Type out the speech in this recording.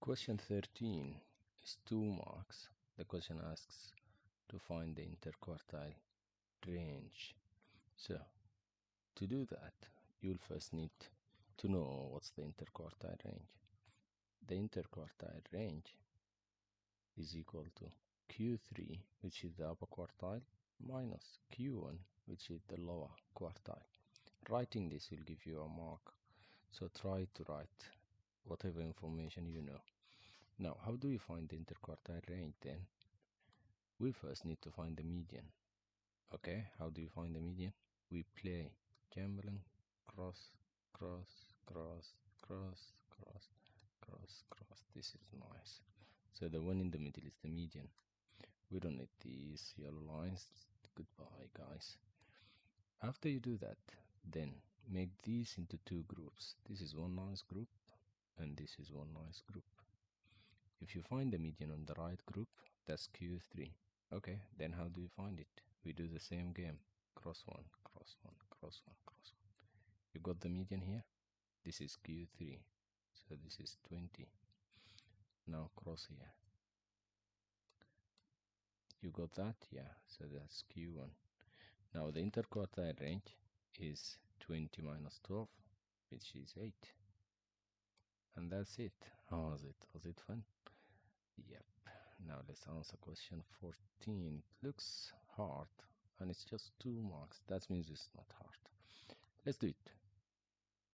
Question 13 is 2 marks. The question asks to find the interquartile range. So, to do that, you'll first need to know what's the interquartile range. The interquartile range is equal to Q3, which is the upper quartile, minus Q1, which is the lower quartile. Writing this will give you a mark, so try to write whatever information you know. Now, how do we find the interquartile range then? We first need to find the median. Okay, how do we find the median? We play gambling, cross, cross, cross, cross, cross, cross, cross. This is nice. So the one in the middle is the median. We don't need these yellow lines. Goodbye, guys. After you do that, then make these into 2 groups. This is one nice group and this is one nice group. If you find the median on the right group, that's Q3. Okay, then how do you find it? We do the same game. Cross one, cross one, cross one, cross one. You got the median here? This is Q3. So this is 20. Now cross here. You got that? Yeah, so that's Q1. Now the interquartile range is 20 minus 12, which is 8. And that's it. How was it? Was it fun? Yep. Now let's answer question 14. It looks hard and it's just 2 marks. That means it's not hard. Let's do it.